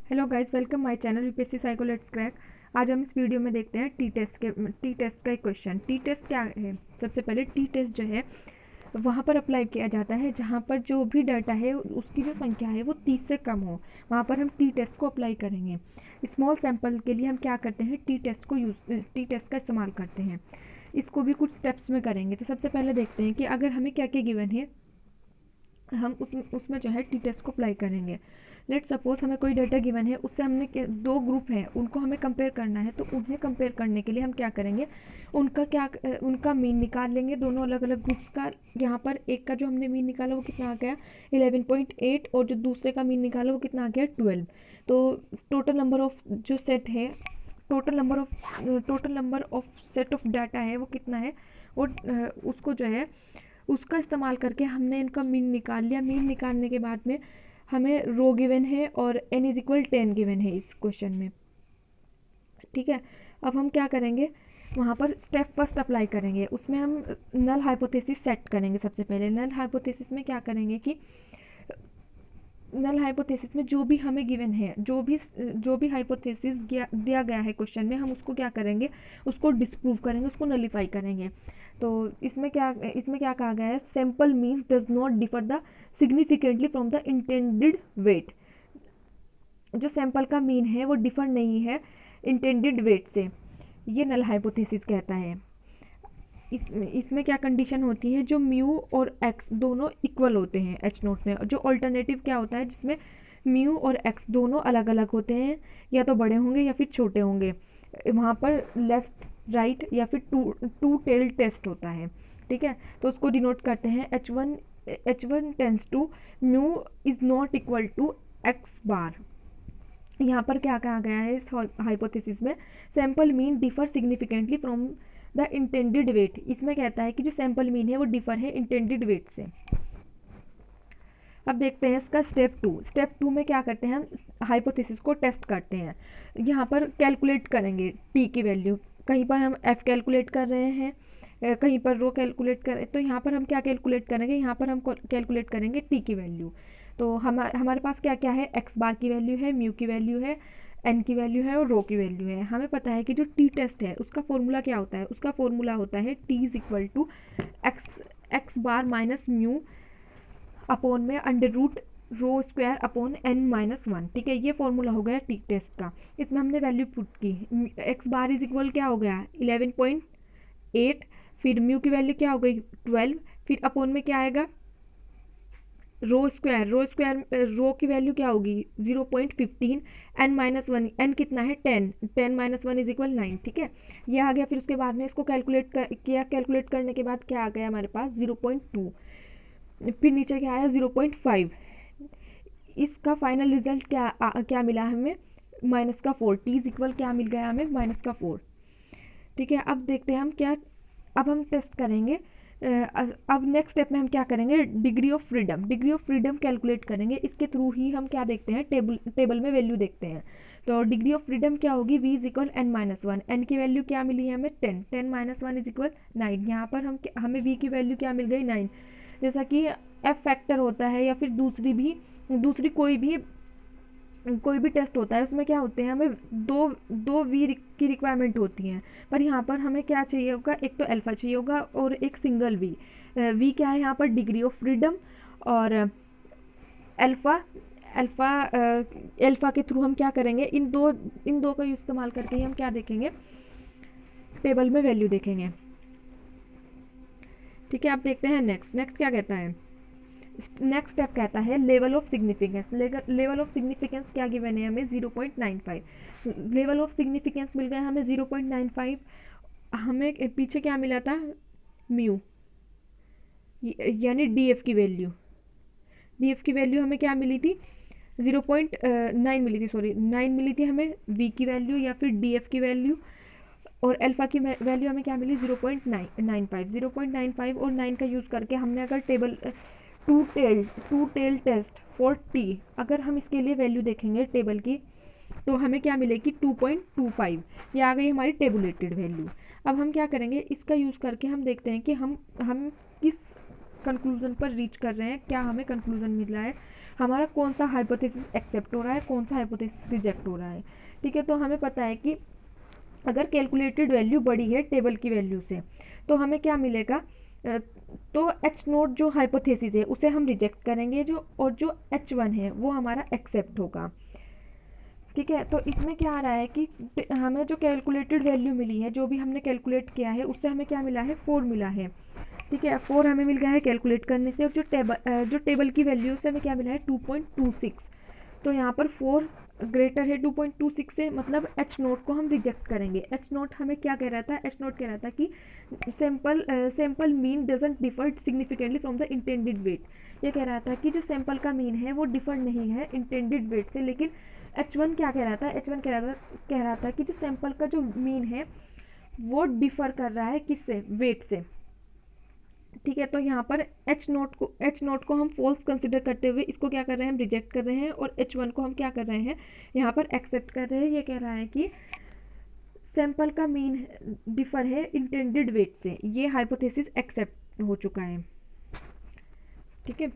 Hello guys, welcome my channel UPSC psycho let's crack. आज हम इस वीडियो में देखते हैं टी टेस्ट का एक क्वेश्चन। टी टेस्ट क्या है? सबसे पहले टी टेस्ट जो है वहाँ पर अप्लाई किया जाता है जहाँ पर जो भी डाटा है उसकी जो संख्या है वो 30 से कम हो, वहाँ पर हम टी टेस्ट को अप्लाई करेंगे। स्मॉल सैंपल के लिए हम क्या करते हैं, टी टेस्ट का इस्तेमाल करते हैं। इसको भी कुछ स्टेप्स में करेंगे। तो सबसे पहले देखते हैं कि अगर हमें क्या क्या गिवन है, हम उसमें जो है टी टेस्ट को अप्लाई करेंगे। लेट सपोज हमें कोई डाटा गिवन है, उससे हमने दो ग्रुप हैं, उनको हमें कंपेयर करना है। तो उन्हें कंपेयर करने के लिए हम क्या करेंगे, उनका मीन निकाल लेंगे दोनों अलग अलग ग्रुप्स का। यहाँ पर एक का जो हमने मीन निकाला वो कितना आ गया 11.8, और जो दूसरे का मीन निकाला वो कितना आ गया 12। तो टोटल नंबर ऑफ जो सेट है, total number of set of data है वो कितना है, वो उसको जो है उसका इस्तेमाल करके हमने इनका मीन निकाल लिया। मीन निकालने के बाद में हमें रो गिवन है और n इज इक्वल 10 गिवन है इस क्वेश्चन में। ठीक है, अब हम क्या करेंगे, वहाँ पर स्टेप फर्स्ट अप्लाई करेंगे। उसमें हम नल हाइपोथेसिस सेट करेंगे। सबसे पहले नल हाइपोथेसिस में क्या करेंगे कि नल हाइपोथेसिस में जो भी हमें गिवन है, जो भी हाइपोथेसिस दिया गया है क्वेश्चन में, हम उसको क्या करेंगे, उसको डिस्प्रूव करेंगे, उसको नलीफाई करेंगे। तो इसमें क्या कहा गया है, sample means does not differ the significantly from the intended weight. जो सैंपल का मीन है वो डिफर नहीं है इंटेंडेड वेट से, ये नल हाइपोथेसिस कहता है। इसमें क्या कंडीशन होती है, जो म्यू और एक्स दोनों इक्वल होते हैं एच नोट में। जो ऑल्टरनेटिव क्या होता है, जिसमें म्यू और एक्स दोनों अलग अलग होते हैं, या तो बड़े होंगे या फिर छोटे होंगे। वहाँ पर लेफ्ट राइट या फिर टू टेल टेस्ट होता है। ठीक है, तो उसको डिनोट करते हैं H1 tends to mu is not equal to x bar. यहाँ पर क्या कहा गया है इस हाइपोथेसिस में, sample mean differ significantly from the intended weight. इसमें कहता है कि जो सैंपल मीन है वो डिफर है इंटेंडेड वेट से। अब देखते हैं इसका स्टेप टू में क्या करते हैं, हम हाइपोथेसिस को टेस्ट करते हैं। यहाँ पर कैलकुलेट करेंगे टी की वैल्यू। कहीं पर हम एफ कैलकुलेट कर रहे हैं, कहीं पर रो कैलकुलेट कर, तो यहाँ पर हम क्या कैलकुलेट करेंगे, यहाँ पर हम कैलकुलेट करेंगे टी की वैल्यू। तो हमारे पास क्या क्या है, एक्स बार की वैल्यू है, म्यू की वैल्यू है, एन की वैल्यू है और रो की वैल्यू है। हमें पता है कि जो टी टेस्ट है उसका फॉर्मूला क्या होता है, उसका फॉर्मूला होता है t is equal to x bar minus mu upon में under root rho square upon n-1। ठीक है, ये फॉर्मूला हो गया टी टेस्ट का। इसमें हमने वैल्यू पुट की, एक्स बार इज इक्वल क्या हो गया 11.8, फिर म्यू की वैल्यू क्या हो गई 12, फिर अपॉन में क्या आएगा रो की वैल्यू क्या होगी 0.15, n-1, n कितना है 10, 10-1 इज इक्वल 9। ठीक है, ये आ गया। फिर उसके बाद में इसको कैलकुलेट करने के बाद क्या आ गया हमारे पास 0.2, फिर नीचे क्या आया 0.5। इसका फाइनल रिजल्ट क्या मिला हमें, -4। टी इज इक्वल क्या मिल गया हमें, -4। ठीक है, अब देखते हैं अब हम टेस्ट करेंगे। अब नेक्स्ट स्टेप में हम क्या करेंगे, डिग्री ऑफ फ्रीडम कैलकुलेट करेंगे। इसके थ्रू ही हम क्या देखते हैं, टेबल में वैल्यू देखते हैं। तो डिग्री ऑफ फ्रीडम क्या होगी, v is equal n-1। n की वैल्यू क्या मिली है हमें 10, 10-1 इज इक्वल 9। यहाँ पर हमें v की वैल्यू क्या मिल गई 9। जैसा कि एफ फैक्टर होता है या फिर दूसरी कोई भी टेस्ट होता है, उसमें क्या होते हैं, हमें दो वी की रिक्वायरमेंट होती हैं। पर यहाँ पर हमें क्या चाहिए होगा, एक तो अल्फ़ा चाहिए होगा और एक सिंगल वी। वी क्या है यहाँ पर, डिग्री ऑफ फ्रीडम, और अल्फ़ा के थ्रू हम क्या करेंगे, इन दो का इस्तेमाल करके ही हम क्या देखेंगे, टेबल में वैल्यू देखेंगे। ठीक है, आप देखते हैं नेक्स्ट क्या कहता है। नेक्स्ट स्टेप कहता है level of significance. Level of significance क्या गिवन है हमें 0.95। लेवल ऑफ सिग्निफिकेंस मिल गया हमें 0.95। हमें पीछे क्या मिला था, म्यू यानी डीएफ की वैल्यू हमें क्या मिली थी 0.9 मिली थी, 9 मिली थी हमें वी की वैल्यू या फिर डीएफ की वैल्यू। और अल्फ़ा की वैल्यू हमें क्या मिली 0.95 और 9 का यूज़ करके हमने अगर table two tail test for t, अगर हम इसके लिए वैल्यू देखेंगे टेबल की, तो हमें क्या मिलेगी 2.25। ये आ गई हमारी टेबुलेटेड वैल्यू। अब हम क्या करेंगे, इसका यूज़ करके हम देखते हैं कि हम किस कंक्लूज़न पर रीच कर रहे हैं, क्या हमें कंक्लूज़न मिल रहा है। हमारा कौन सा हाइपोथेसिस एक्सेप्ट हो रहा है, कौन सा हाइपोथेसिस रिजेक्ट हो रहा है। ठीक है, तो हमें पता है कि अगर कैलकुलेटेड वैल्यू बड़ी है टेबल की वैल्यू से तो हमें क्या मिलेगा, तो एच नोट जो हाइपोथेसिस है उसे हम रिजेक्ट करेंगे, जो और जो एच वन है वो हमारा एक्सेप्ट होगा। ठीक है, तो इसमें क्या आ रहा है कि हमें जो कैलकुलेटेड वैल्यू मिली है, जो भी हमने कैलकुलेट किया है उससे हमें क्या मिला है, 4 मिला है। ठीक है, 4 हमें मिल गया है कैलकुलेट करने से, और जो टेबल की वैल्यू से हमें क्या मिला है 2.26। तो यहाँ पर 4 ग्रेटर है 2.26 से, मतलब एच नोट को हम रिजेक्ट करेंगे। एच नोट हमें क्या कह रहा था, एच नोट कह रहा था कि sample mean doesn't differ significantly from the intended weight. ये कह रहा था कि जो सैम्पल का मीन है वो डिफर नहीं है इंटेंडेड वेट से। लेकिन एच वन क्या कह रहा था, एच वन कह रहा था कि जो सैम्पल का जो मीन है वो डिफर कर रहा है किससे, वेट से। ठीक है, तो यहाँ पर एच नोट को हम फॉल्स कंसिडर करते हुए इसको क्या कर रहे हैं, हम रिजेक्ट कर रहे हैं, और एच वन को हम क्या कर रहे हैं, यहाँ पर एक्सेप्ट कर रहे हैं। ये कह रहा है कि सैंपल का मीन डिफर है इंटेंडेड वेट से, ये हाइपोथेसिस एक्सेप्ट हो चुका है। ठीक है।